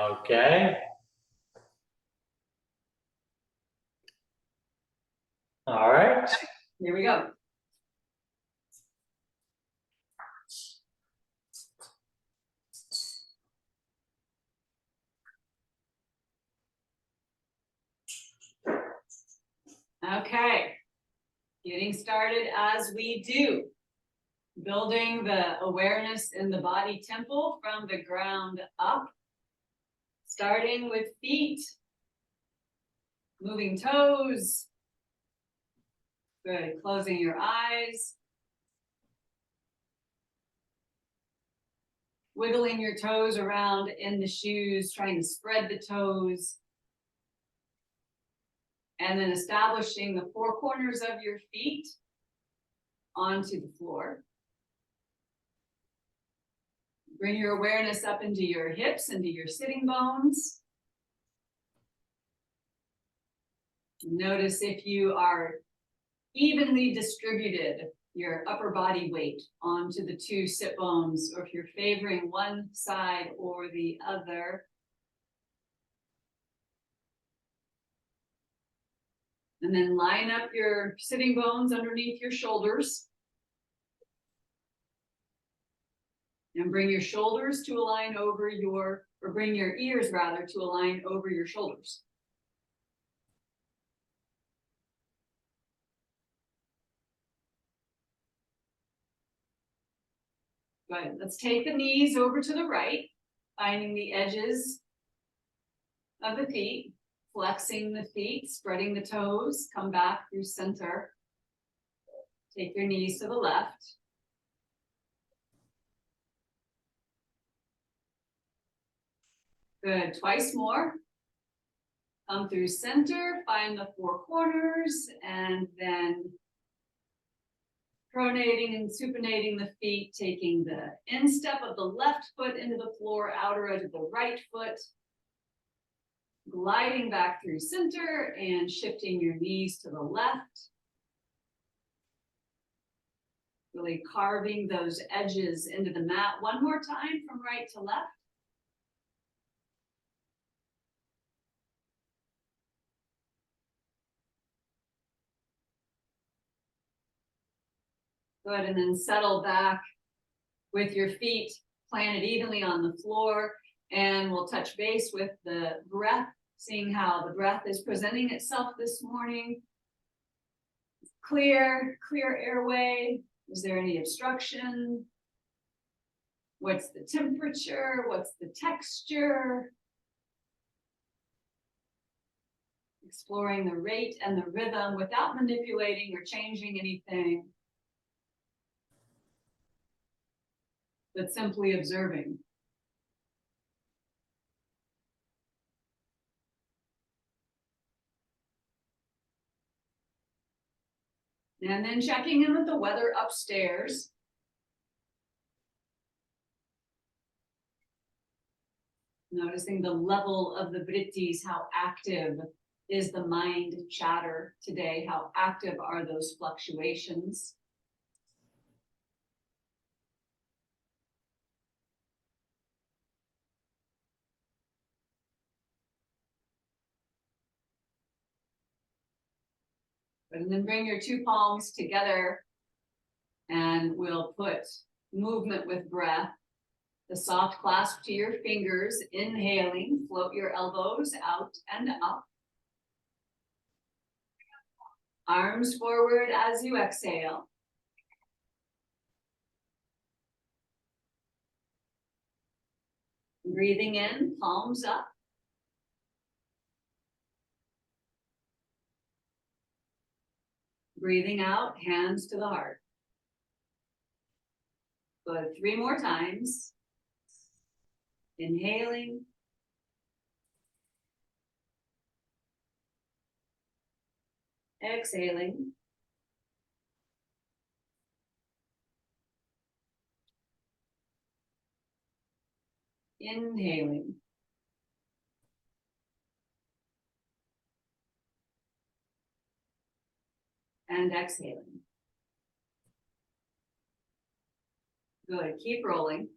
Okay. All right. Here we go. Okay, getting started as we do. Building the awareness in the body temple from the ground up. Starting with feet. Moving toes. Good, closing your eyes. Wiggling your toes around in the shoes, trying to spread the toes. And then establishing the four corners of your feet onto the floor. Bring your awareness up into your hips, into your sitting bones. Notice if you are evenly distributed your upper body weight onto the two sit bones, or if you're favoring one side or the other. And then line up your sitting bones underneath your shoulders. And bring your shoulders to align over your, or bring your ears rather to align over your shoulders. Good. Let's take the knees over to the right, finding the edges of the feet, flexing the feet, spreading the toes, come back through center. Take your knees to the left. Good, twice more. Come through center, find the four corners, and then pronating and supinating the feet, taking the instep of the left foot into the floor, outer edge of the right foot, gliding back through center and shifting your knees to the left. Really carving those edges into the mat one more time from right to left. Good, and then settle back with your feet planted evenly on the floor, and we'll touch base with the breath, seeing how the breath is presenting itself this morning. Clear airway. Is there any obstruction? What's the temperature? What's the texture? Exploring the rate and the rhythm without manipulating or changing anything, but simply observing. And then checking in with the weather upstairs. Noticing the level of the vrittis, how active is the mind chatter today? How active are those fluctuations? And then bring your two palms together and we'll put movement with breath. The soft clasp to your fingers, inhaling, float your elbows out and up. Arms forward as you exhale. Breathing in, palms up. Breathing out, hands to the heart. Good, 3 more times. Inhaling. Exhaling. Inhaling. And exhaling. Good, keep rolling.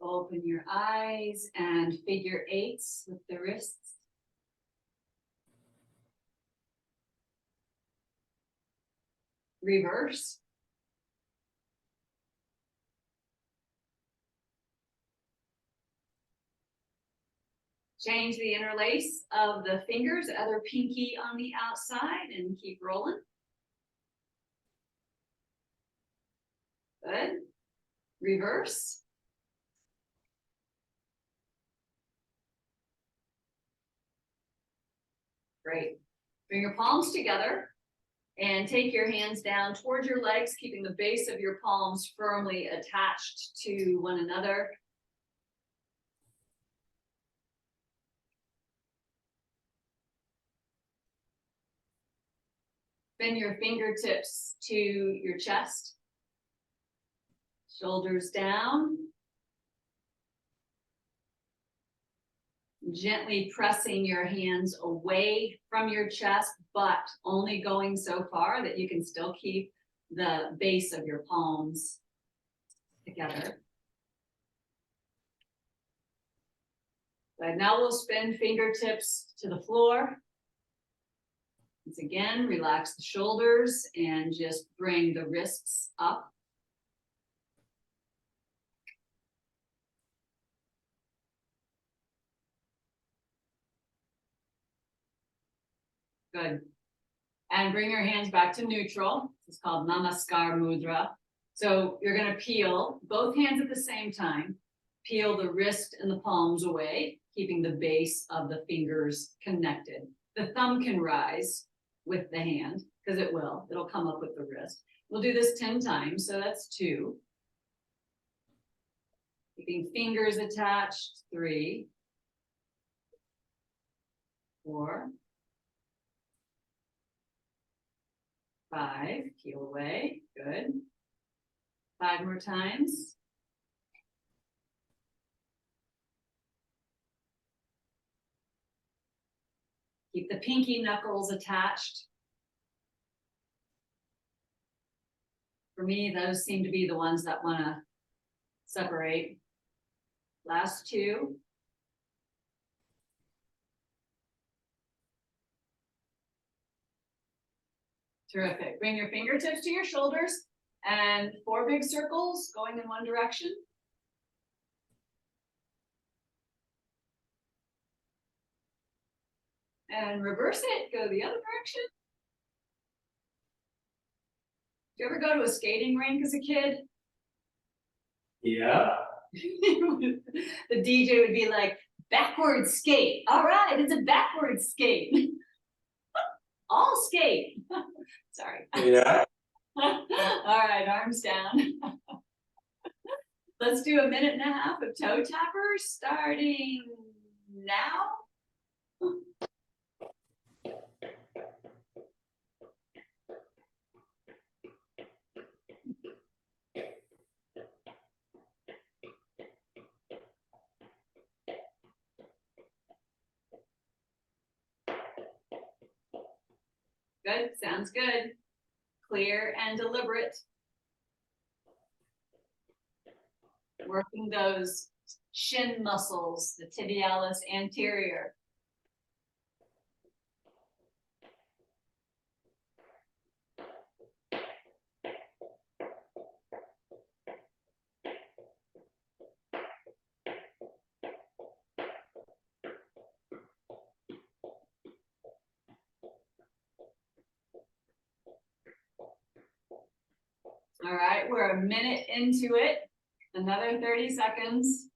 Open your eyes and figure eights with the wrists. Reverse. Change the interlace of the fingers, other pinky on the outside, and keep rolling. Good. Reverse. Great. Bring your palms together and take your hands down towards your legs, keeping the base of your palms firmly attached to one another. Bend your fingertips to your chest. Shoulders down. Gently pressing your hands away from your chest, but only going so far that you can still keep the base of your palms together. But now we'll spin fingertips to the floor. Once again, relax the shoulders and just bring the wrists up. Good. And bring your hands back to neutral. It's called Namaskar Mudra. So you're going to peel both hands at the same time. Peel the wrist and the palms away, keeping the base of the fingers connected. The thumb can rise with the hand, because it will. It'll come up with the wrist. We'll do this 10 times, so that's 2. Keeping fingers attached, 3, 4, 5, peel away, good. 5 more times. Keep the pinky knuckles attached. For me, those seem to be the ones that want to separate. Last 2. Terrific. Bring your fingertips to your shoulders and 4 big circles going in one direction. And reverse it, go the other direction. Did you ever go to a skating rink as a kid? Yeah. The DJ would be like, backward skate. All right, it's a backward skate. All skate. Sorry. Yeah. All right, arms down. Let's do a minute and a half of toe tappers starting now. Good, sounds good. Clear and deliberate. Working those shin muscles, the tibialis anterior. All right, we're a minute into it. Another 30 seconds.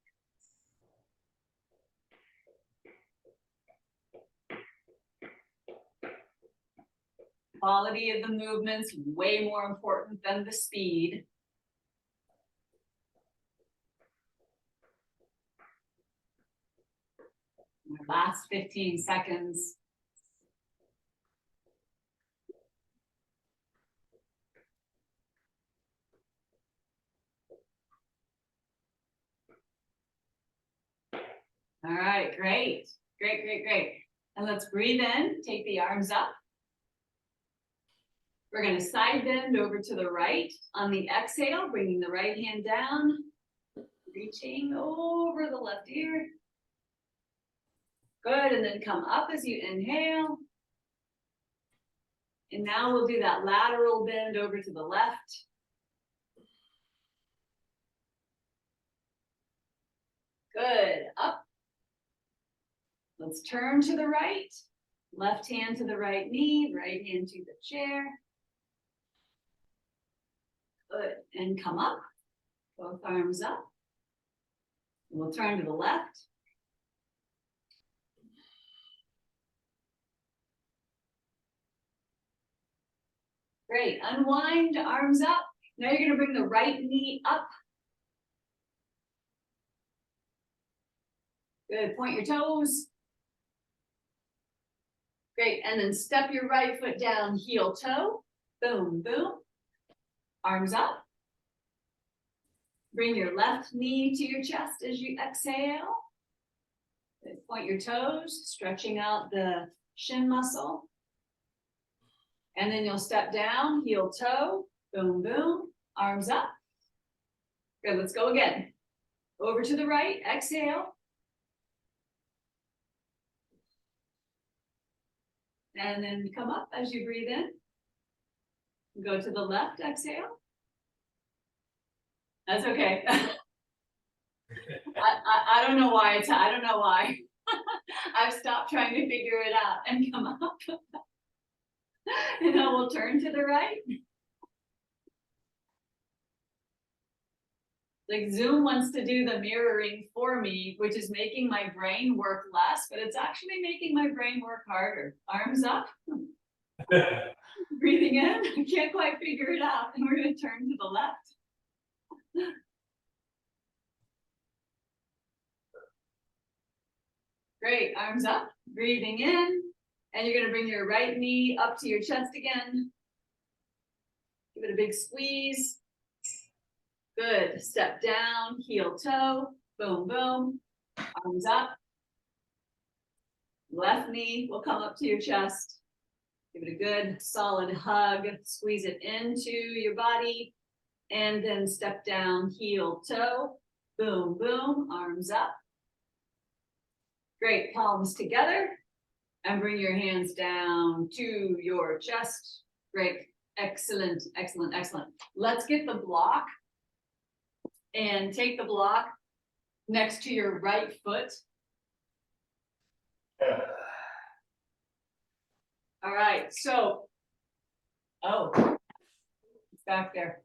Quality of the movements way more important than the speed. Last 15 seconds. All right, great. Great, great, great. And let's breathe in, take the arms up. We're going to side bend over to the right. On the exhale, bringing the right hand down. You're reaching over the left ear. Good, and then come up as you inhale. And now we'll do that lateral bend over to the left. Good, up. Let's turn to the right. Left hand to the right knee, right hand to the chair. Good, and come up. Both arms up. We'll turn to the left. Great, unwind, arms up. Now you're gonna bring the right knee up. Good, point your toes. Great, and then step your right foot down, heel toe. Boom, boom. Arms up. Bring your left knee to your chest as you exhale. Good, point your toes, stretching out the shin muscle. And then you'll step down, heel toe, boom, boom, arms up. Good, let's go again. Over to the right, exhale. And then come up as you breathe in. Go to the left, exhale. That's okay. I don't know why I don't know why. I've stopped trying to figure it out and come up. And then we'll turn to the right. Like Zoom wants to do the mirroring for me, which is making my brain work less, but it's actually making my brain work harder. Arms up. Breathing in. I can't quite figure it out. And we're going to turn to the left. Great. Arms up. Breathing in. And you're going to bring your right knee up to your chest again. Give it a big squeeze. Good. Step down, heel toe. Boom, boom. Arms up. Left knee will come up to your chest. Give it a good solid hug. Squeeze it into your body. And then step down, heel toe. Boom, boom. Arms up. Great. Palms together. And bring your hands down to your chest. Great. Excellent, excellent, excellent. Let's get the block and take the block next to your right foot. All right, so, oh, it's back there.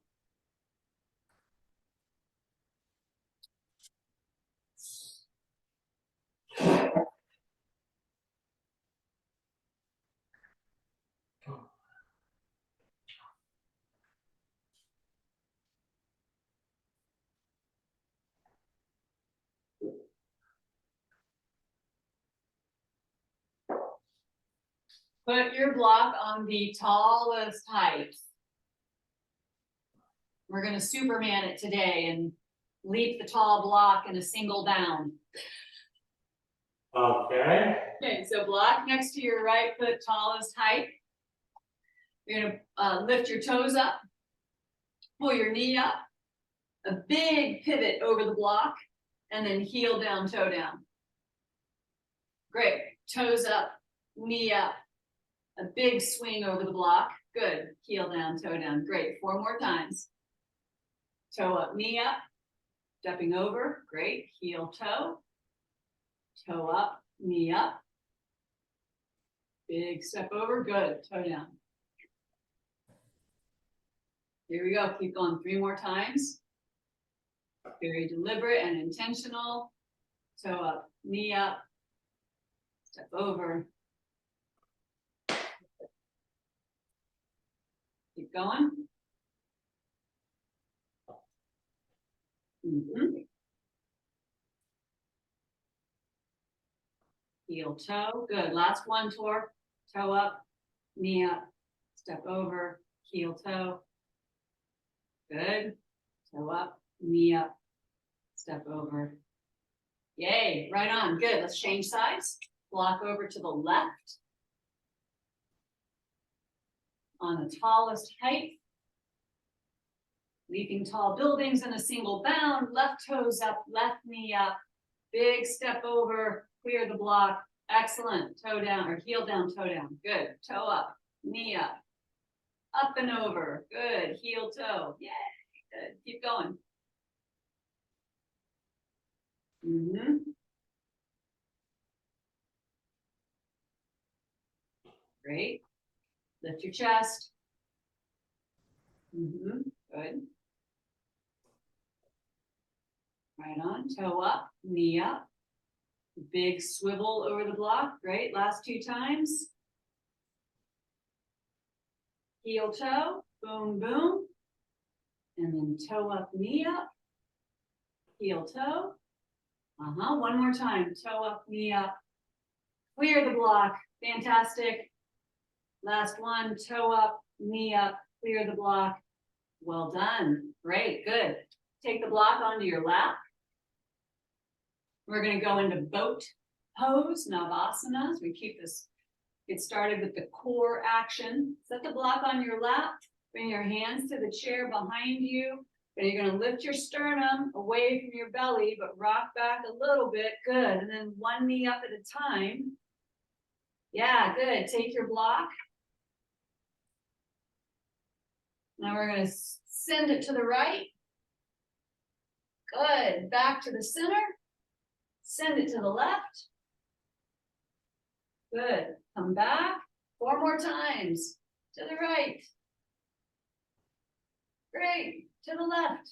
Put your block on the tallest height. We're going to Superman it today and leap the tall block in a single bound. Okay. Okay, so block next to your right foot, tallest height. You're going to lift your toes up, pull your knee up, a big pivot over the block, and then heel down, toe down. Great. Toes up, knee up. A big swing over the block. Good. Heel down, toe down. Great. 4 more times. Toe up, knee up. Stepping over. Great. Heel, toe. Toe up, knee up. Big step over. Good. Toe down. Here we go. Keep going 3 more times. Very deliberate and intentional. Toe up, knee up. Step over. Keep going. Heel, toe. Good. Last one, Tor. Toe up, knee up, step over, heel, toe. Good. Toe up, knee up, step over. Yay. Right on. Good. Let's change sides. Block over to the left. On the tallest height. Leaping tall buildings in a single bound, left toes up, left knee up, big step over, clear the block. Excellent. Toe down or heel down, toe down. Good. Toe up, knee up and over. Good. Heel toe. Yay. Good. Keep going. Great. Lift your chest. Good. Right on. Toe up, knee up. Big swivel over the block. Great. Last 2 times. Heel toe. Boom, boom. And then toe up, knee up. Heel toe. One more time. Toe up, knee up. Clear the block. Fantastic. Last one. Toe up, knee up. Clear the block. Well done. Great. Good. Take the block onto your lap. We're going to go into boat pose, Navasanas. We keep this, get started with the core action. Set the block on your lap. Bring your hands to the chair behind you. And you're going to lift your sternum away from your belly, but rock back a little bit. Good. And then one knee up at a time. Yeah, good. Take your block. Now we're going to send it to the right. Good. Back to the center. Send it to the left. Good. Come back. 4 more times. To the right. Great. To the left.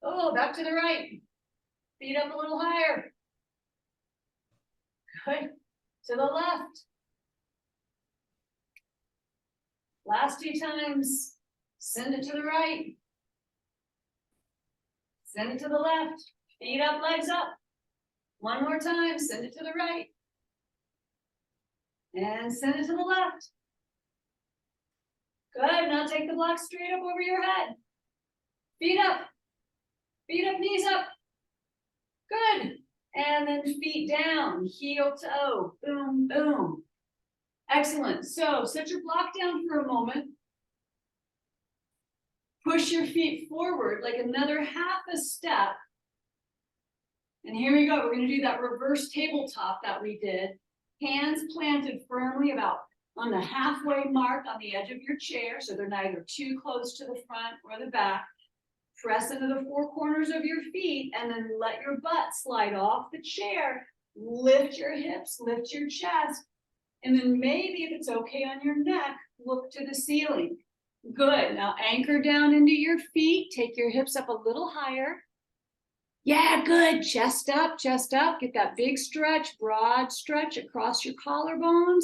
Oh, back to the right. Feet up a little higher. Good. To the left. Last 2 times. Send it to the right. Send it to the left. Feet up, legs up. 1 more time. Send it to the right. And send it to the left. Good. Now take the block straight up over your head. Feet up. Feet up, knees up. Good. And then feet down. Heel toe. Boom, boom. Excellent. So set your block down for a moment. Push your feet forward like another half a step. And here we go. We're going to do that reverse tabletop that we did. Hands planted firmly about on the halfway mark on the edge of your chair. So they're neither too close to the front or the back. Press into the 4 corners of your feet and then let your butt slide off the chair. Lift your hips, lift your chest. And then maybe if it's okay on your neck, look to the ceiling. Good. Now anchor down into your feet. Take your hips up a little higher. Yeah, good. Chest up, chest up. Get that big stretch, broad stretch across your collarbones.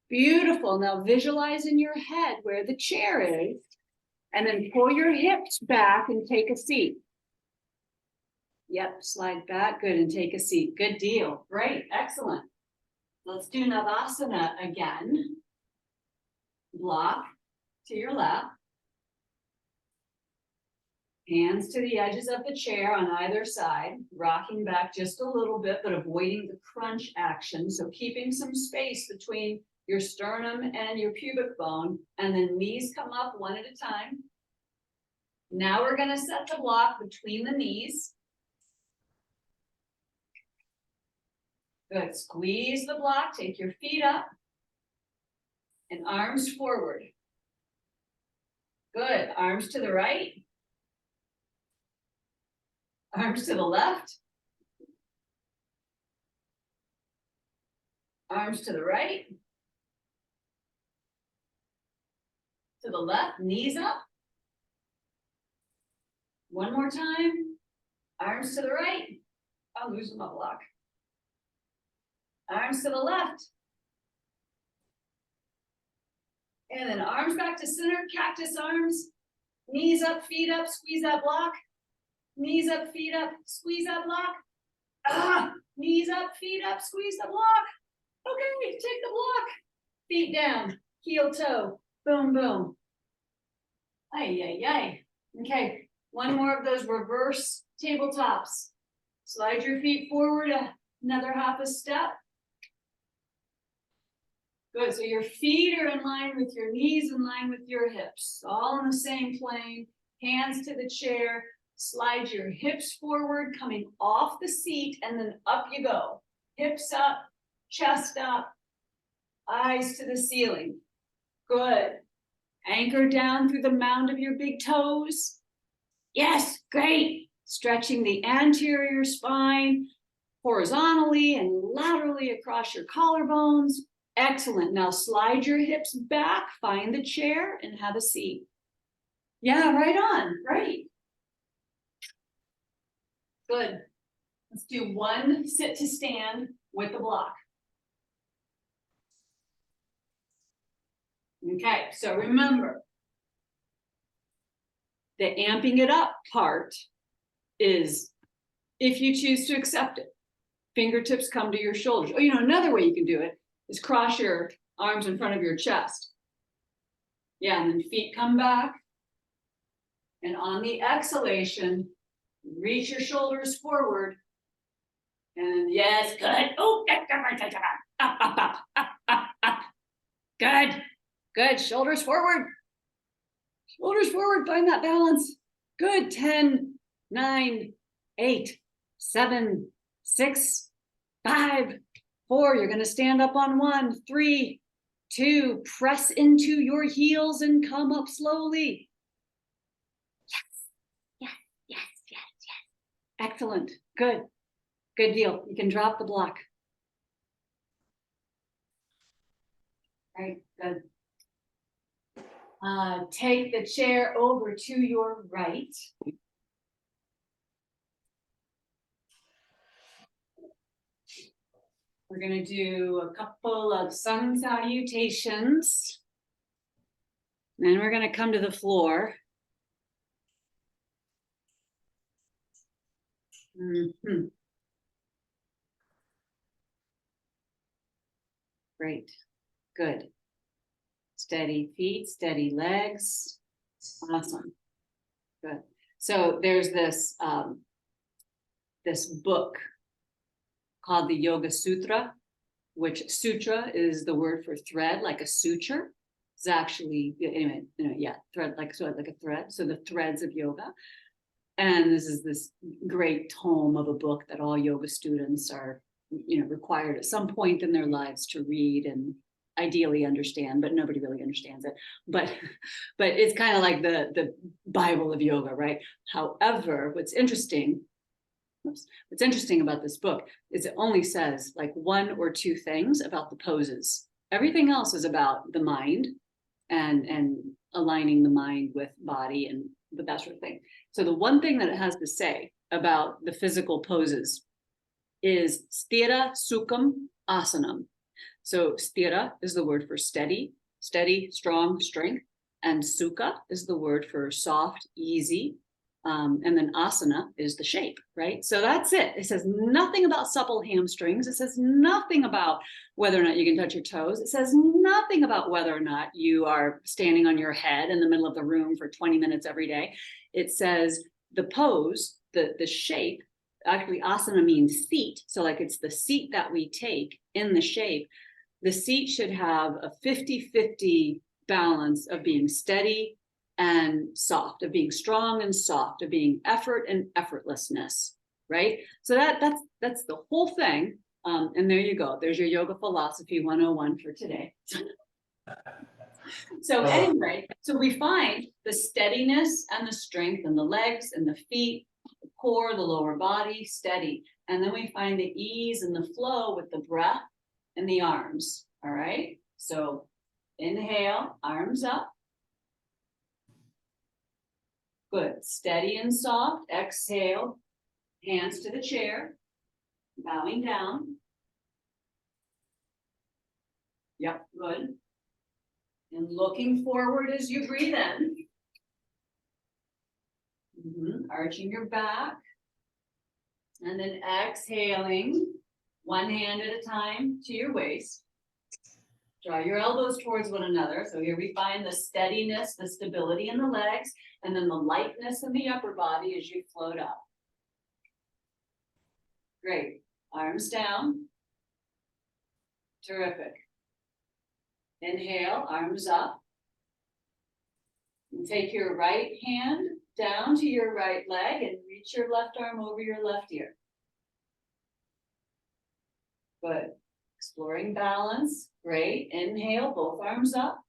Beautiful. Now visualize in your head where the chair is. And then pull your hips back and take a seat. Yep, slide back. Good. And take a seat. Good deal. Great. Excellent. Let's do Navasana again. Block to your left. Hands to the edges of the chair on either side, rocking back just a little bit, but avoiding the crunch action. So keeping some space between your sternum and your pubic bone, and then knees come up one at a time. Now we're going to set the block between the knees. Good. Squeeze the block, take your feet up and arms forward. Good. Arms to the right. Arms to the left. Arms to the right. To the left, knees up. 1 more time. Arms to the right. I'm losing my block. Arms to the left. And then arms back to center, cactus arms. Knees up, feet up, squeeze that block. Knees up, feet up, squeeze that block. Knees up, feet up, squeeze the block. Okay, take the block. Feet down, heel toe, boom, boom. Ay, ay, ay. Okay, 1 more of those reverse tabletops. Slide your feet forward another half a step. Good, so your feet are in line with your knees, in line with your hips, all on the same plane, hands to the chair, slide your hips forward, coming off the seat, and then up you go. Hips up, chest up, eyes to the ceiling. Good. Anchor down through the mound of your big toes. Yes, great. Stretching the anterior spine horizontally and laterally across your collarbones. Excellent. Now slide your hips back, find the chair, and have a seat. Yeah, right on. Great. Good. Let's do one sit to stand with the block. Okay, so remember, the amping it up part is if you choose to accept it. Fingertips come to your shoulders. Or, another way you can do it is cross your arms in front of your chest. Yeah, and then feet come back. And on the exhalation, reach your shoulders forward. And yes, good. Oh, up. Good. Good. Shoulders forward. Shoulders forward. Find that balance. Good. 10, 9, 8, 7, 6, 5, 4. You're going to stand up on 1, 3, 2. Press into your heels and come up slowly. Yes. Excellent. Good. Good deal. You can drop the block. Right. Good. Take the chair over to your right. We're going to do a couple of sun salutations. Then we're going to come to the floor. Great. Good. Steady feet, steady legs. Awesome. Good. So there's this this book called the Yoga Sutra, which sutra is the word for thread, like a suture. It's actually, anyway, thread, like a thread. So the threads of yoga. And this is this great tome of a book that all yoga students are, required at some point in their lives to read and ideally understand, but nobody really understands it. But it's kind of like the Bible of yoga, right? However, what's interesting about this book is it only says like 1 or 2 things about the poses. Everything else is about the mind and aligning the mind with body and that sort of thing. So the one thing that it has to say about the physical poses is sthira sukham asanam. So sthira is the word for steady, strong, strength, and sukha is the word for soft, easy, and then asana is the shape, right? So that's it. It says nothing about supple hamstrings. It says nothing about whether or not you can touch your toes. It says nothing about whether or not you are standing on your head in the middle of the room for 20 minutes every day. It says the pose, the shape, actually asana means seat. So like it's the seat that we take in the shape. The seat should have a 50-50 balance of being steady and soft, of being strong and soft, of being effort and effortlessness, right? So that's the whole thing. And there you go. There's your yoga philosophy 101 for today. So anyway, so we find the steadiness and the strength in the legs and the feet, the core, the lower body, steady. And then we find the ease and the flow with the breath and the arms, all right? So inhale, arms up. Good, steady and soft. Exhale, hands to the chair, bowing down. Yep, good. And looking forward as you breathe in. Arching your back. And then exhaling, one hand at a time to your waist. Draw your elbows towards one another. So here we find the steadiness, the stability in the legs, and then the lightness in the upper body as you float up. Great. Arms down. Terrific. Inhale, arms up. And take your right hand down to your right leg and reach your left arm over your left ear. Good. Exploring balance. Great. Inhale, both arms up.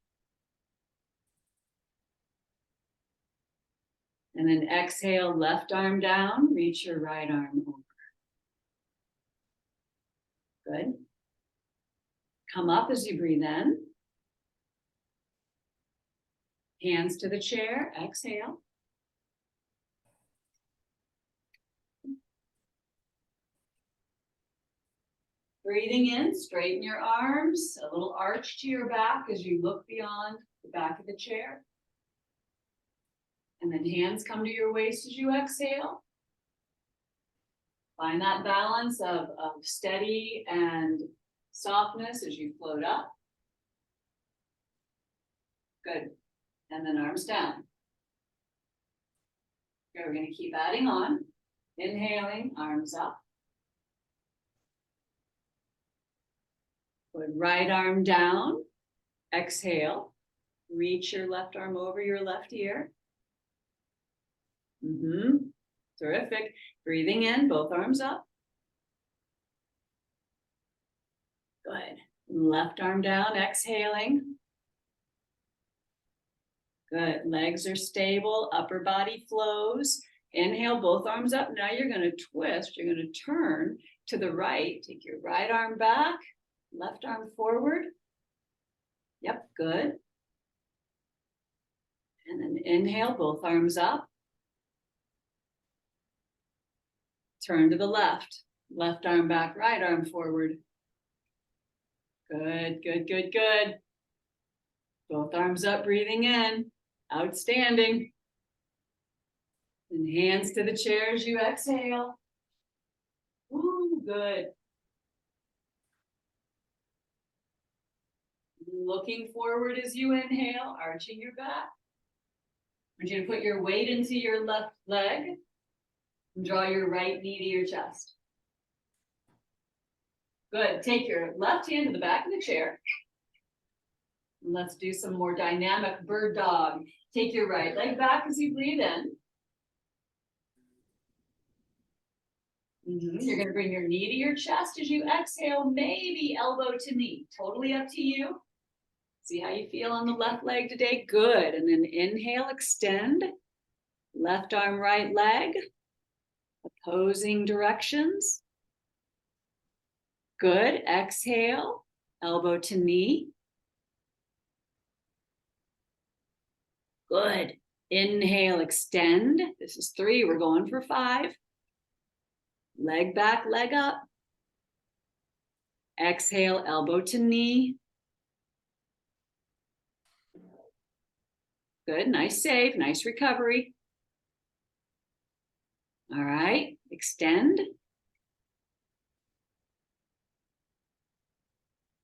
And then exhale, left arm down, reach your right arm over. Good. Come up as you breathe in. Hands to the chair, exhale. Breathing in, straighten your arms, a little arch to your back as you look beyond the back of the chair. And then hands come to your waist as you exhale. Find that balance of steady and softness as you float up. Good. And then arms down. Okay, we're going to keep adding on. Inhaling, arms up. Good. Right arm down. Exhale. Reach your left arm over your left ear. Terrific. Breathing in, both arms up. Good. Left arm down, exhaling. Good. Legs are stable, upper body flows. Inhale, both arms up. Now you're going to twist. You're going to turn to the right. Take your right arm back, left arm forward. Yep, good. And then inhale, both arms up. Turn to the left. Left arm back, right arm forward. Good, good, good, good. Both arms up, breathing in. Outstanding. And hands to the chair as you exhale. Woo, good. Looking forward as you inhale, arching your back. I want you to put your weight into your left leg and draw your right knee to your chest. Good. Take your left hand to the back of the chair. And let's do some more dynamic bird dog. Take your right leg back as you breathe in. You're going to bring your knee to your chest as you exhale, maybe elbow to knee. Totally up to you. See how you feel on the left leg today? Good. And then inhale, extend. Left arm, right leg. Opposing directions. Good. Exhale, elbow to knee. Good. Inhale, extend. This is 3. We're going for 5. Leg back, leg up. Exhale, elbow to knee. Good. Nice save. Nice recovery. All right. Extend.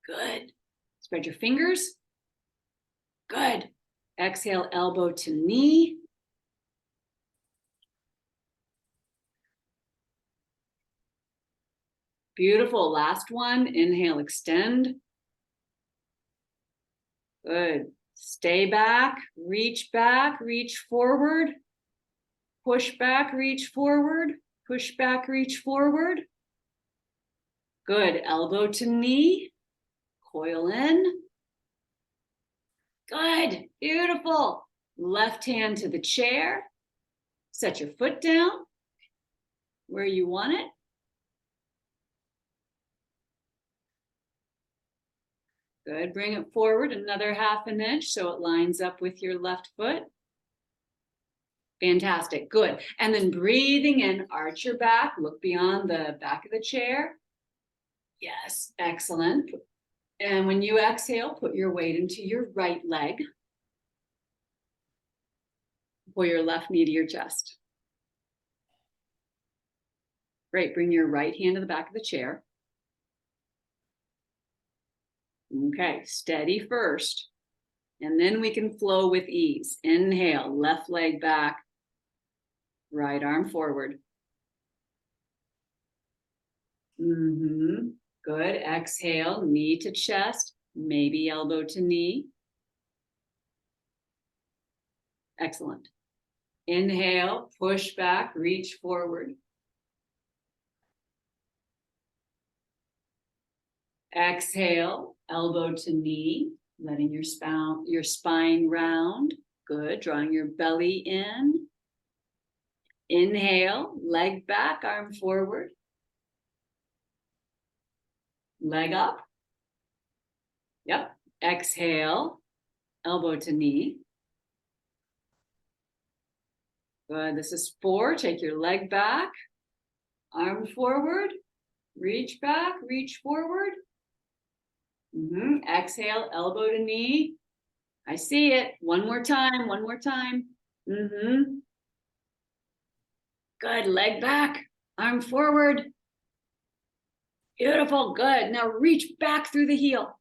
Good. Spread your fingers. Good. Exhale, elbow to knee. Beautiful. Last one. Inhale, extend. Good. Stay back, reach forward. Push back, reach forward. Push back, reach forward. Good. Elbow to knee. Coil in. Good. Beautiful. Left hand to the chair. Set your foot down where you want it. Good. Bring it forward another 1/2 inch so it lines up with your left foot. Fantastic. Good. And then breathing in, arch your back, look beyond the back of the chair. Yes. Excellent. And when you exhale, put your weight into your right leg. Pull your left knee to your chest. Great. Bring your right hand to the back of the chair. Okay, steady first. And then we can flow with ease. Inhale, left leg back, right arm forward. Good. Exhale, knee to chest. maybe elbow to knee. Excellent. Inhale, push back, reach forward. Exhale, elbow to knee, letting your spine round. Good, drawing your belly in. Inhale, leg back, arm forward. Leg up. Yep. Exhale, elbow to knee. Good, this is 4. Take your leg back, arm forward, reach back, reach forward. Exhale, elbow to knee. I see it. One more time, one more time. Good, leg back, arm forward. Beautiful, good. Now reach back through the heel.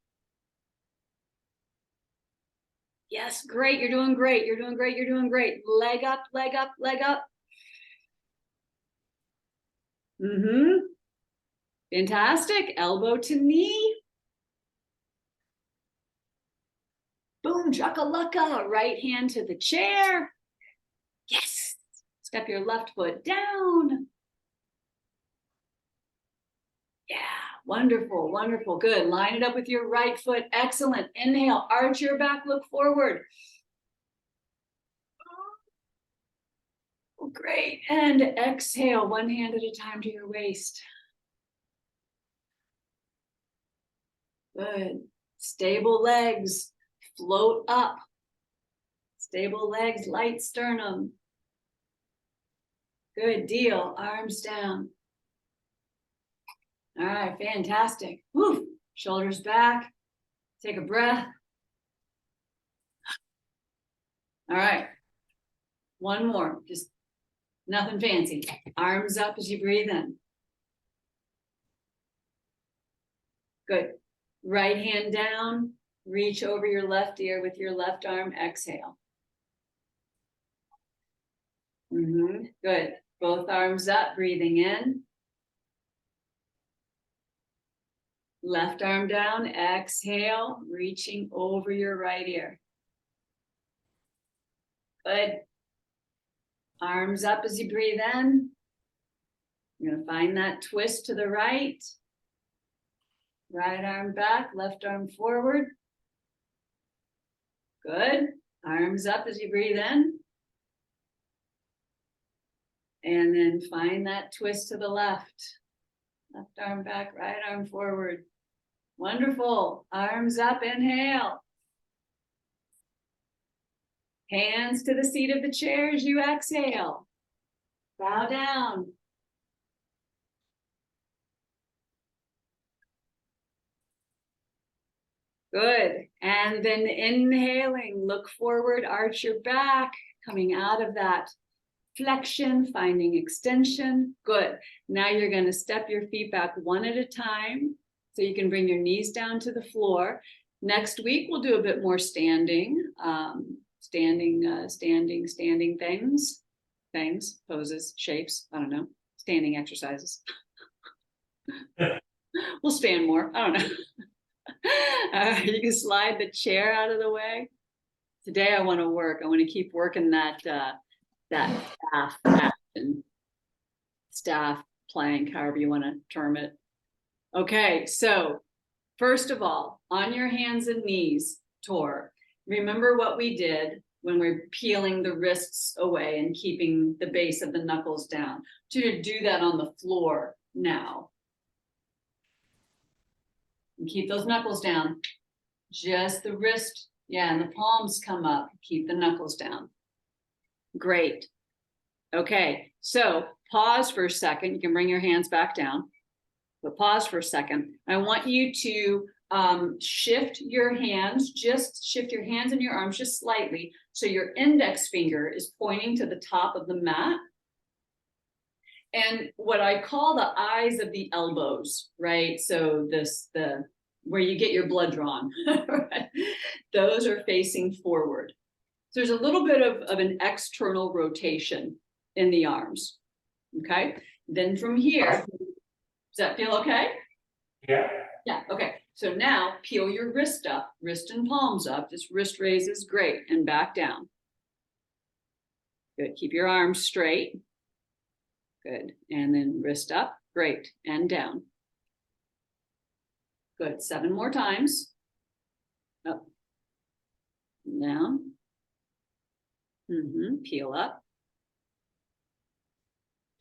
Yes, great, you're doing great, you're doing great, you're doing great. Leg up, leg up, leg up. Fantastic, elbow to knee. Boom, chakalaka, right hand to the chair. Yes, step your left foot down. Yeah, wonderful, wonderful, good. Line it up with your right foot, excellent. Inhale, arch your back, look forward. Oh, great, and exhale, one hand at a time to your waist. Good, stable legs, float up. Stable legs, light sternum. Good deal, arms down. All right, fantastic. Woo. Shoulders back, take a breath. All right, one more, just nothing fancy. Arms up as you breathe in. Good, right hand down, reach over your left ear with your left arm, exhale. Good, both arms up, breathing in. Left arm down, exhale, reaching over your right ear. Good. Arms up as you breathe in. You're gonna find that twist to the right. Right arm back, left arm forward. Good. Arms up as you breathe in. And then find that twist to the left. Left arm back, right arm forward. Wonderful. Arms up, inhale. Hands to the seat of the chair as you exhale. Bow down. Good. And then inhaling, look forward, arch your back, coming out of that flexion, finding extension. Good. Now you're going to step your feet back one at a time so you can bring your knees down to the floor. Next week, we'll do a bit more standing, standing things, poses, shapes, I don't know, standing exercises. We'll stand more, I don't know. You can slide the chair out of the way. Today I want to work. I want to keep working that staff action, staff plank, however you want to term it. Okay, so first of all, on your hands and knees, Tor, remember what we did when we're peeling the wrists away and keeping the base of the knuckles down. To do that on the floor now. And keep those knuckles down. Just the wrist, yeah, and the palms come up. Keep the knuckles down. Great. Okay, so pause for a second. You can bring your hands back down, but pause for a second. I want you to shift your hands, just shift your hands and your arms just slightly. So your index finger is pointing to the top of the mat. And what I call the eyes of the elbows, right? So where you get your blood drawn, right? Those are facing forward. So there's a little bit of an external rotation in the arms, okay? Then from here, does that feel okay? Yeah. Yeah, okay. So now peel your wrist up, wrist and palms up, just wrist raises, great, and back down. Good, keep your arms straight. Good, and then wrist up, great, and down. Good, 7 more times. Up, down. Peel up,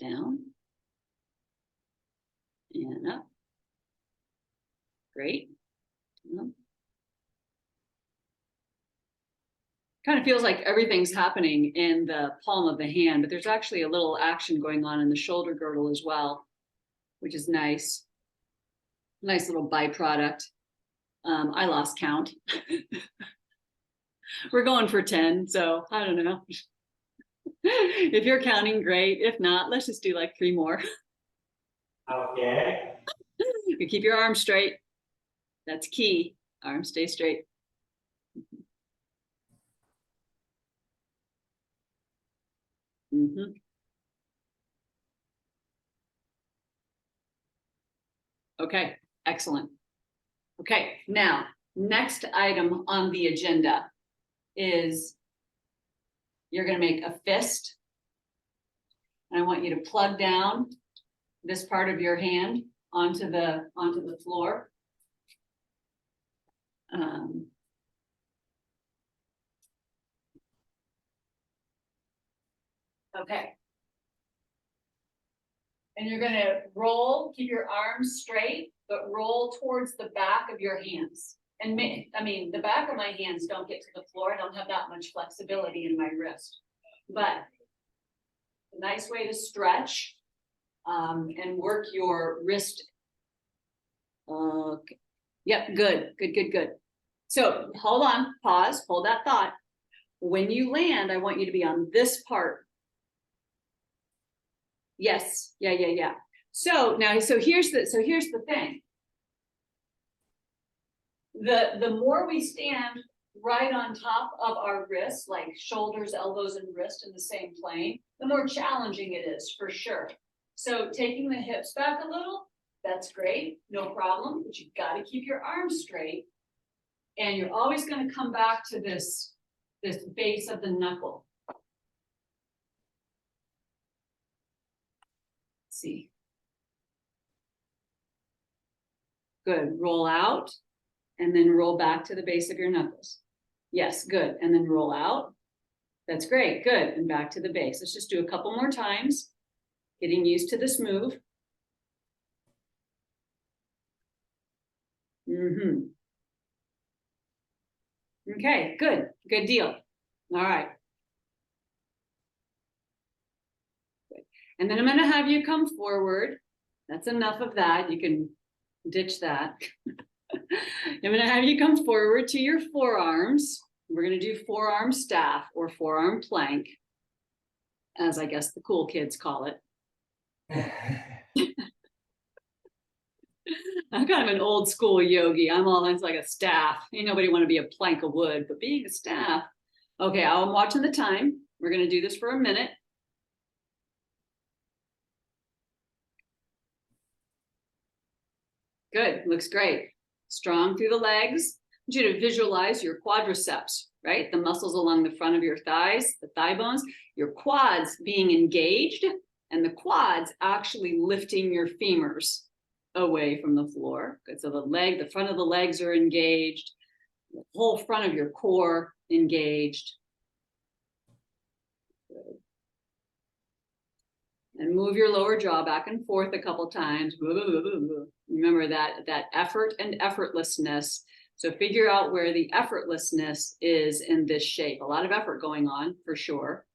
down, and up. Great. Kind of feels like everything's happening in the palm of the hand, but there's actually a little action going on in the shoulder girdle as well, which is nice. Nice little byproduct. I lost count. We're going for 10, so I don't know. If you're counting, great. If not, let's just do like 3 more. Okay. You keep your arms straight. That's key. Arms stay straight. Okay, excellent. Okay, now, next item on the agenda is you're going to make a fist. And I want you to plug down this part of your hand onto the floor. Okay. And you're going to roll, keep your arms straight, but roll towards the back of your hands. And I mean, the back of my hands don't get to the floor. I don't have that much flexibility in my wrist. But a nice way to stretch and work your wrist. Okay. Yep, good. So hold on, pause, hold that thought. When you land, I want you to be on this part. Yes, yeah. So now, so here's the thing. The more we stand right on top of our wrists, like shoulders, elbows, and wrist in the same plane, the more challenging it is for sure. So taking the hips back a little, that's great, no problem, but you've got to keep your arms straight. And you're always going to come back to this base of the knuckle. Let's see. Good, roll out. And then roll back to the base of your knuckles. Yes, good. And then roll out. That's great, good. And back to the base. Let's just do a couple more times. Getting used to this move. Okay, good deal. All right. Good. And then I'm going to have you come forward. That's enough of that. You can ditch that. I'm going to have you come forward to your forearms. We're going to do forearm staff or forearm plank, as I guess the cool kids call it. I'm kind of an old school yogi. I'm like a staff. Ain't nobody want to be a plank of wood, but being a staff. Okay, I'm watching the time. We're going to do this for a minute. Good, looks great. Strong through the legs. I want you to visualize your quadriceps, right? The muscles along the front of your thighs, the thigh bones, your quads being engaged, and the quads actually lifting your femurs away from the floor. Good, so the front of the legs are engaged, the whole front of your core engaged. Good. And move your lower jaw back and forth a couple times. Remember that effort and effortlessness. So figure out where the effortlessness is in this shape. A lot of effort going on for sure.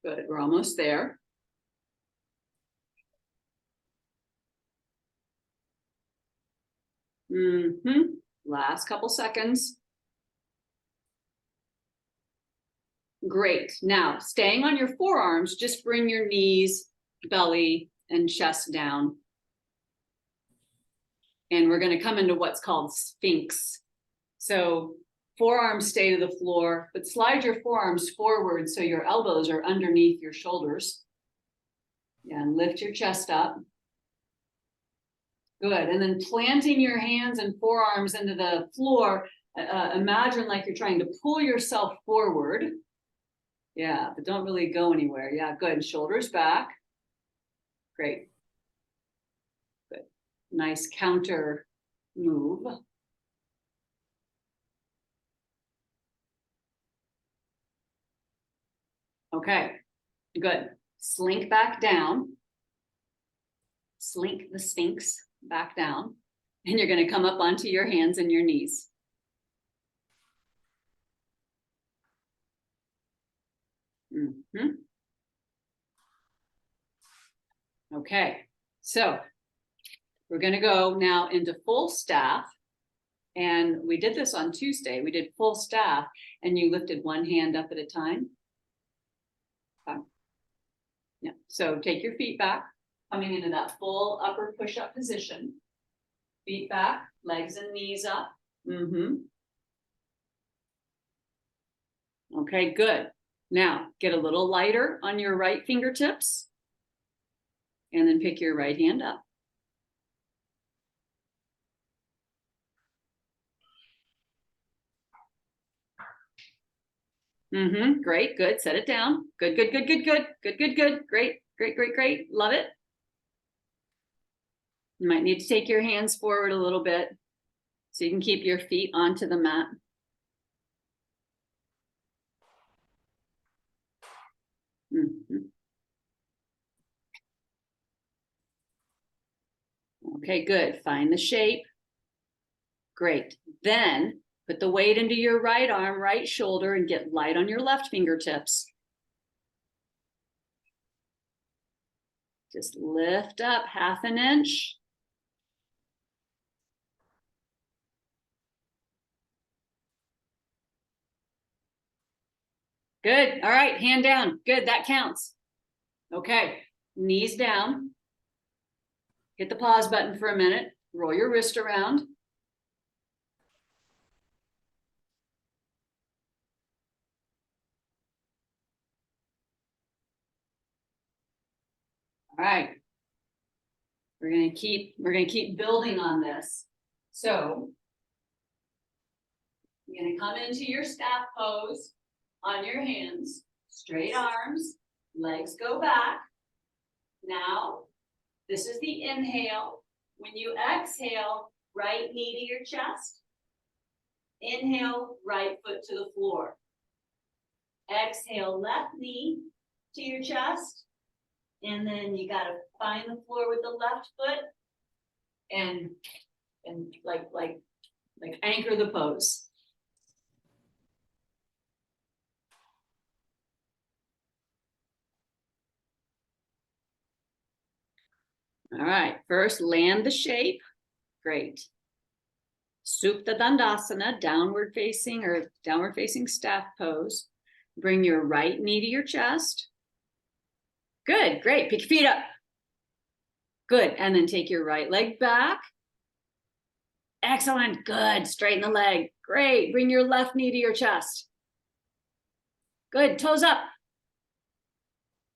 Good, we're almost there. Last couple seconds. Great. Now, staying on your forearms, just bring your knees, belly, and chest down. And we're going to come into what's called Sphinx. So forearms stay to the floor, but slide your forearms forward so your elbows are underneath your shoulders. And lift your chest up. Good, and then planting your hands and forearms into the floor, imagine like you're trying to pull yourself forward. Yeah, but don't really go anywhere. Yeah, good, shoulders back. Great. Good, nice counter move. Okay, good. Slink back down. Slink the Sphinx back down. And you're going to come up onto your hands and your knees. Okay, so we're going to go now into full staff. And we did this on Tuesday. We did full staff and you lifted one hand up at a time. Yeah, so take your feet back, coming into that full upper push-up position. Feet back, legs and knees up. Okay, good. Now, get a little lighter on your right fingertips. And then pick your right hand up. Great, good. Set it down. Good, good, good, good, good. Good, good, good. Great, great, great, great. Love it. You might need to take your hands forward a little bit so you can keep your feet onto the mat. Okay, good. Find the shape. Great. Then put the weight into your right arm, right shoulder, and get light on your left fingertips. Just lift up 1/2 inch. Good. All right, hand down. Good, that counts. Okay, knees down. Hit the pause button for a minute. Roll your wrist around. All right. We're gonna keep building on this. So you're gonna come into your staff pose on your hands, straight arms, legs go back. Now, this is the inhale. When you exhale, right knee to your chest. Inhale, right foot to the floor. Exhale, left knee to your chest. And then you got to find the floor with the left foot and like anchor the pose. All right, first land the shape. Great. Supta Dandasana, downward facing staff pose. Bring your right knee to your chest. Good, great. Pick your feet up. Good, and then take your right leg back. Excellent, good. Straighten the leg. Great, bring your left knee to your chest. Good, toes up.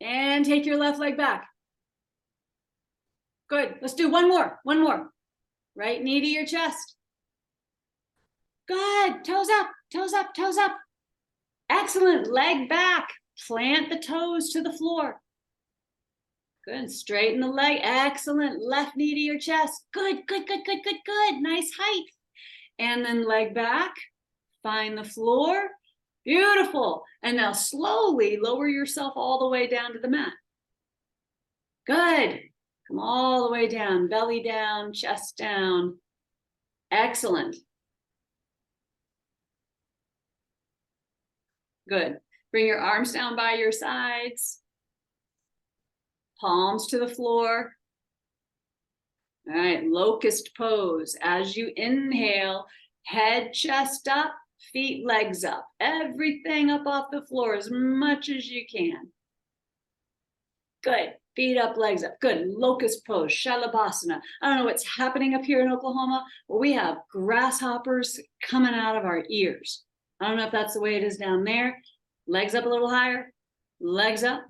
And take your left leg back. Good, let's do one more. Right knee to your chest. Good, toes up, toes up, toes up. Excellent, leg back. Plant the toes to the floor. Good, straighten the leg, excellent. Left knee to your chest. Good, good, good, good, good, good. Nice height. And then leg back, find the floor. Beautiful. And now slowly lower yourself all the way down to the mat. Good. Come all the way down, belly down, chest down. Excellent. Good. Bring your arms down by your sides. Palms to the floor. All right, locust pose. As you inhale, head, chest up, feet, legs up. Everything up off the floor as much as you can. Good. Feet up, legs up. Good. Locust pose, Shalabhasana. I don't know what's happening up here in Oklahoma, but we have grasshoppers coming out of our ears. I don't know if that's the way it is down there. Legs up a little higher. Legs up.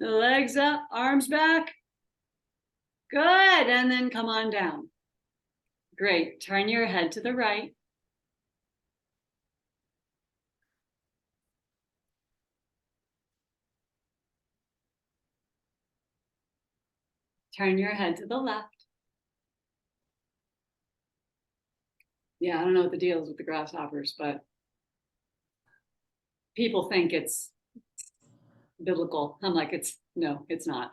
Legs up, arms back. Good, and then come on down. Great, turn your head to the right. Turn your head to the left. Yeah, I don't know what the deal is with the grasshoppers, but people think it's biblical. I'm like, no, it's not.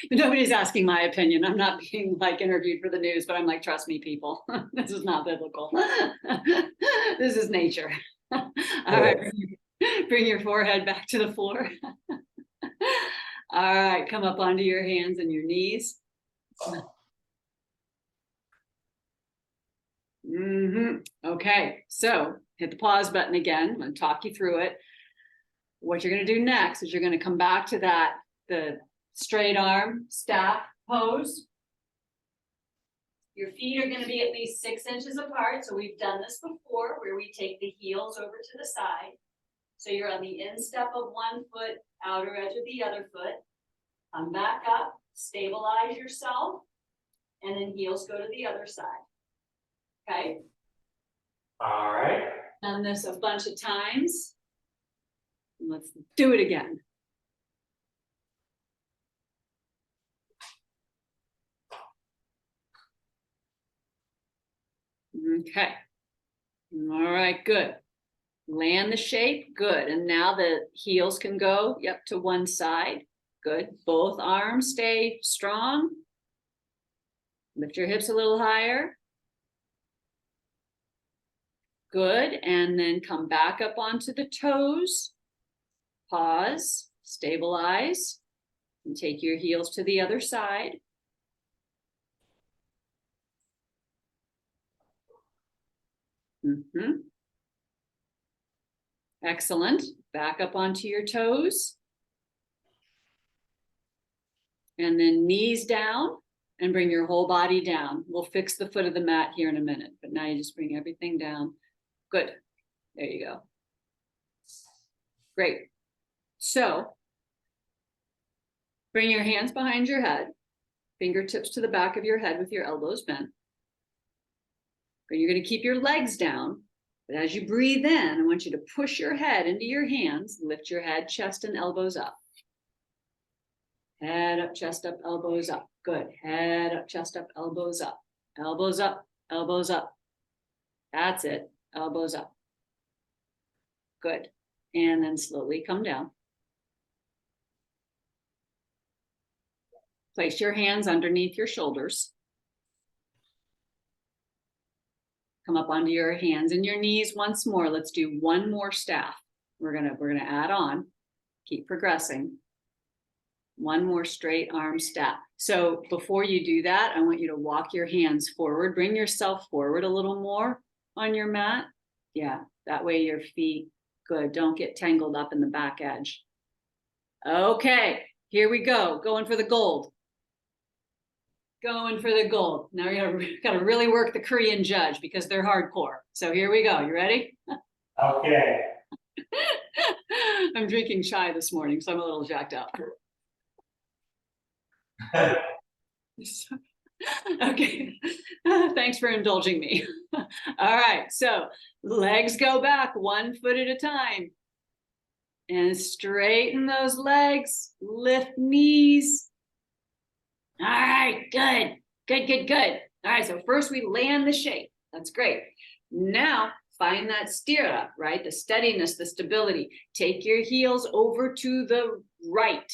Nobody's asking my opinion. I'm not being like interviewed for the news, but I'm like, trust me, people, this is not biblical. This is nature. All right, bring your forehead back to the floor. All right, come up onto your hands and your knees. Okay, so hit the pause button again. I'm going to talk you through it. What you're going to do next is you're going to come back to the straight arm staff pose. Your feet are going to be at least 6 inches apart. So we've done this before where we take the heels over to the side. So you're on the instep of one foot, outer edge of the other foot. Come back up, stabilize yourself, and then heels go to the other side. Okay? All right. Done this a bunch of times. Let's do it again. Okay. All right, good. Land the shape, good. And now the heels can go, yep, to one side. Good. Both arms stay strong. Lift your hips a little higher. Good. And then come back up onto the toes. Pause, stabilize, and take your heels to the other side. Excellent. Back up onto your toes. And then knees down and bring your whole body down. We'll fix the foot of the mat here in a minute, but now you just bring everything down. Good. There you go. Great. So bring your hands behind your head, fingertips to the back of your head with your elbows bent. But you're going to keep your legs down. But as you breathe in, I want you to push your head into your hands, lift your head, chest, and elbows up. Head up, chest up, elbows up. Good. Head up, chest up, elbows up. Elbows up, elbows up. That's it. Elbows up. Good. And then slowly come down. Place your hands underneath your shoulders. Come up onto your hands and your knees once more. Let's do one more staff. We're gonna add on. Keep progressing. One more straight arm staff. So before you do that, I want you to walk your hands forward. Bring yourself forward a little more on your mat. Yeah, that way your feet, good. Don't get tangled up in the back edge. Okay, here we go. Going for the gold. Going for the gold. Now we gotta really work the Korean judge because they're hardcore. So here we go. You ready? Okay. I'm drinking chai this morning, so I'm a little jacked up. Okay, thanks for indulging me. All right, so legs go back 1 foot at a time. And straighten those legs, lift knees. All right, good, good, good, good. All right, so first we land the shape. That's great. Now find that stirrup, right? The steadiness, the stability. Take your heels over to the right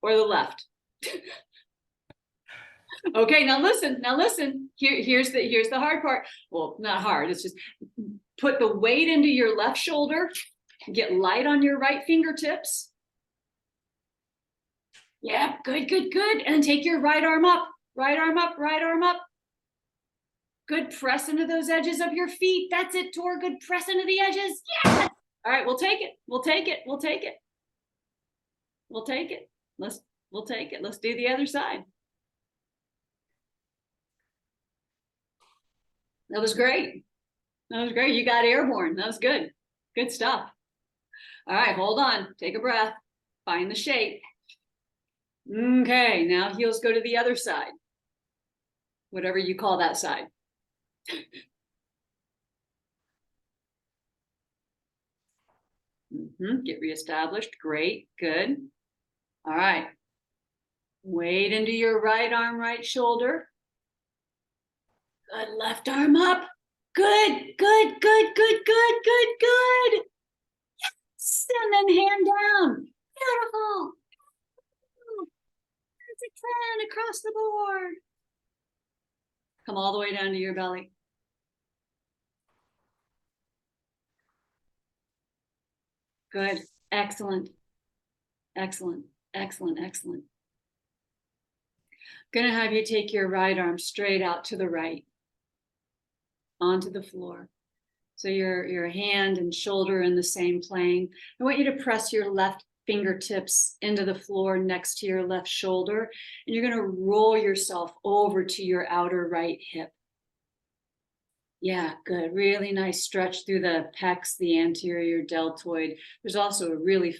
or the left. Okay, now listen. Here's the hard part. Well, not hard, it's just put the weight into your left shoulder, get light on your right fingertips. Yeah, good, good, good. And take your right arm up, right arm up, right arm up. Good, press into those edges of your feet. That's it, Tor. Good, press into the edges. Yes! All right, we'll take it. We'll take it. We'll take it. We'll take it. We'll take it. Let's do the other side. That was great. That was great. You got airborne. That was good. Good stuff. All right, hold on. Take a breath. Find the shape. Okay, now heels go to the other side. Whatever you call that side. Get reestablished. Great, good. All right. Weight into your right arm, right shoulder. Good, left arm up. Good, good, good, good, good, good, good. Yes, and then hand down. Beautiful. That's a 10 across the board. Come all the way down to your belly. Good, excellent, excellent, excellent, excellent. Gonna have you take your right arm straight out to the right, onto the floor. So your hand and shoulder in the same plane. I want you to press your left fingertips into the floor next to your left shoulder, and you're gonna roll yourself over to your outer right hip. Yeah, good. Really nice stretch through the pecs, the anterior deltoid. There's also a really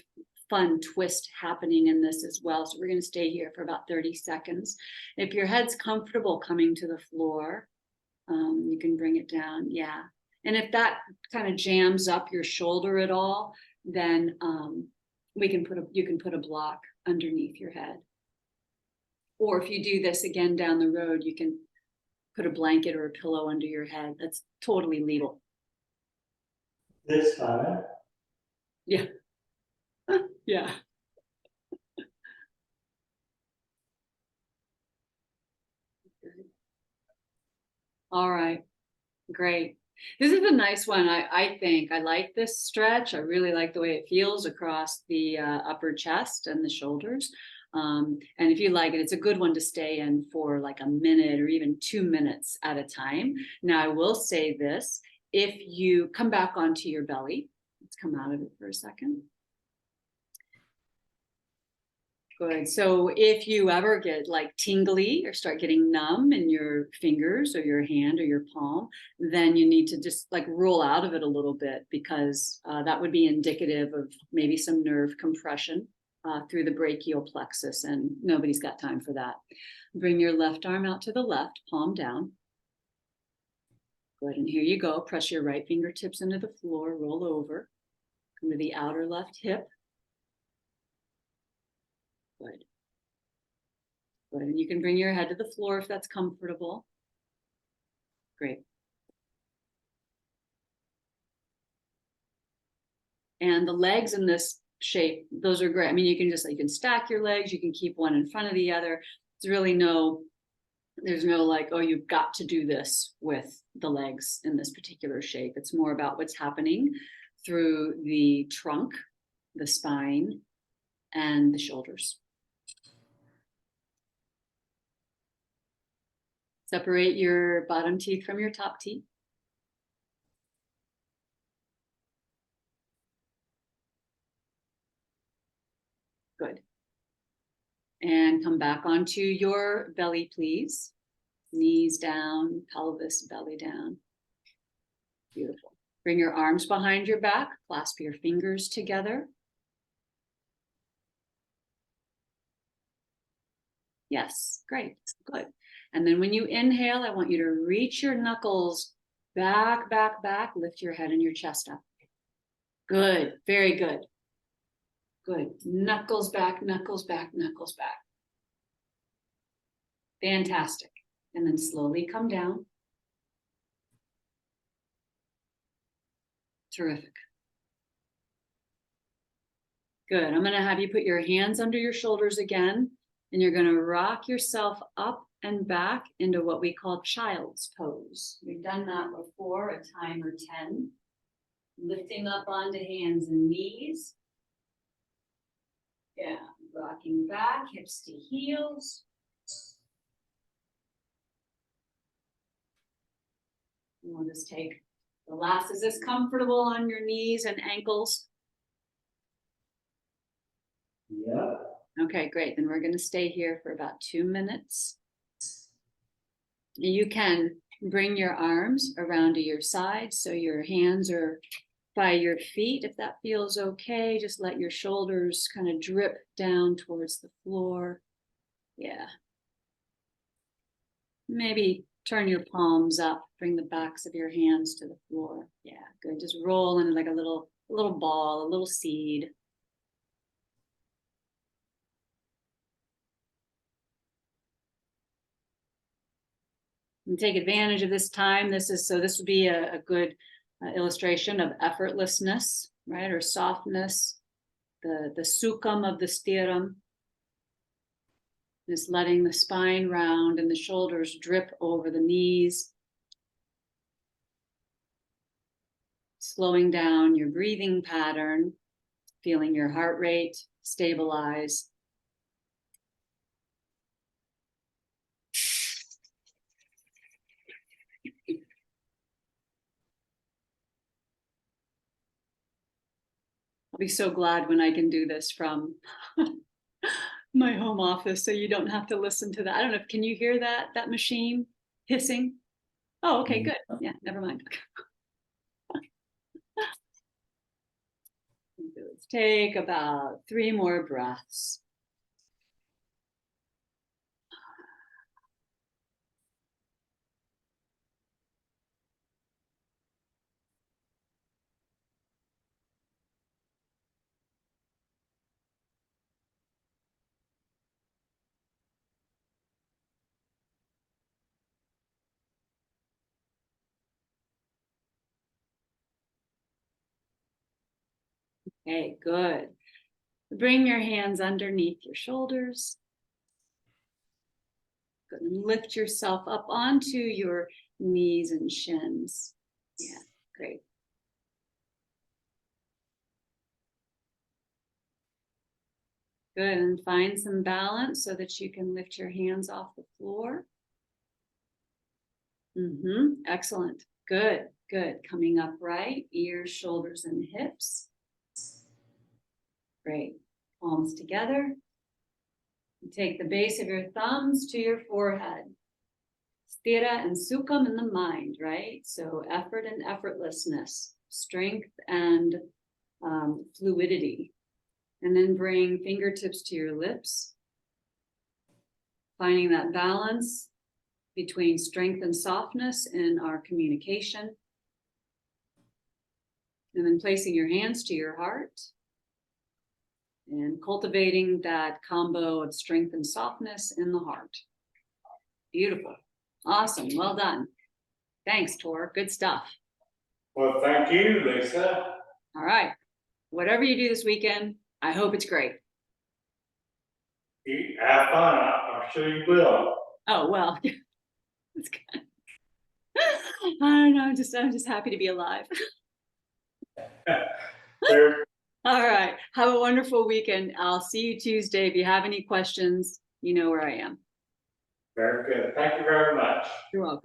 fun twist happening in this as well. So we're going to stay here for about 30 seconds. If your head's comfortable coming to the floor, you can bring it down. Yeah. And if that kind of jams up your shoulder at all, then you can put a block underneath your head. Or if you do this again down the road, you can put a blanket or a pillow under your head. That's totally legal. This time. Yeah. Yeah. All right. Great. This is a nice one. I think I like this stretch. I really like the way it feels across the upper chest and the shoulders. And if you like it, it's a good one to stay in for like a minute or even 2 minutes at a time. Now, I will say this, if you come back onto your belly, let's come out of it for a second. Good. So if you ever get like tingly or start getting numb in your fingers or your hand or your palm, then you need to just like roll out of it a little bit, because that would be indicative of maybe some nerve compression through the brachial plexus, and nobody's got time for that. Bring your left arm out to the left, palm down. Good. And here you go. Press your right fingertips into the floor, roll over, come to the outer left hip. Good. Good. And you can bring your head to the floor if that's comfortable. Great. And the legs in this shape, those are great. I mean, you can stack your legs, you can keep one in front of the other. There's no like, oh, you've got to do this with the legs in this particular shape. It's more about what's happening through the trunk, the spine, and the shoulders. Separate your bottom teeth from your top teeth. Good. And come back onto your belly, please. Knees down, pelvis, belly down. Beautiful. Bring your arms behind your back, clasp your fingers together. Yes, great, good. And then when you inhale, I want you to reach your knuckles back, back, back, lift your head and your chest up. Good, very good. Good, knuckles back, knuckles back, knuckles back. Fantastic. And then slowly come down. Terrific. Good, I'm gonna have you put your hands under your shoulders again, and you're gonna rock yourself up and back into what we call child's pose. We've done that before, a timer 10. Lifting up onto hands and knees. Yeah, rocking back, hips to heels. And we'll just take the last. Is this comfortable on your knees and ankles? Yeah. Okay, great. Then we're going to stay here for about 2 minutes. You can bring your arms around to your side so your hands are by your feet. If that feels okay, just let your shoulders kind of drip down towards the floor. Yeah. Maybe turn your palms up, bring the backs of your hands to the floor. Yeah, good. Just roll in like a little ball, a little seed. And take advantage of this time. This would be a good illustration of effortlessness, right? Or softness, the sukham of the stiram. Just letting the spine round and the shoulders drip over the knees. Slowing down your breathing pattern, feeling your heart rate stabilize. I'll be so glad when I can do this from my home office, so you don't have to listen to that. I don't know, can you hear that machine hissing? Oh, okay, good. Yeah, never mind. Let's take about 3 more breaths. Okay, good. Bring your hands underneath your shoulders. Good. And lift yourself up onto your knees and shins. Yeah, great. Good, and find some balance so that you can lift your hands off the floor. Excellent. Good, good. Coming up right, ears, shoulders, and hips. Great. Palms together. And take the base of your thumbs to your forehead. Sthira and sukham in the mind, right? So effort and effortlessness, strength and fluidity. And then bring fingertips to your lips. Finding that balance between strength and softness in our communication. And then placing your hands to your heart. And cultivating that combo of strength and softness in the heart. Beautiful. Awesome. Well done. Thanks, Tor. Good stuff. Well, thank you, Lisa. All right. Whatever you do this weekend, I hope it's great. You have fun. I'm sure you will. Oh, well. It's good. I don't know. I'm just happy to be alive. There. All right. Have a wonderful weekend. I'll see you Tuesday. If you have any questions, you know where I am. Very good. Thank you very much. You're welcome.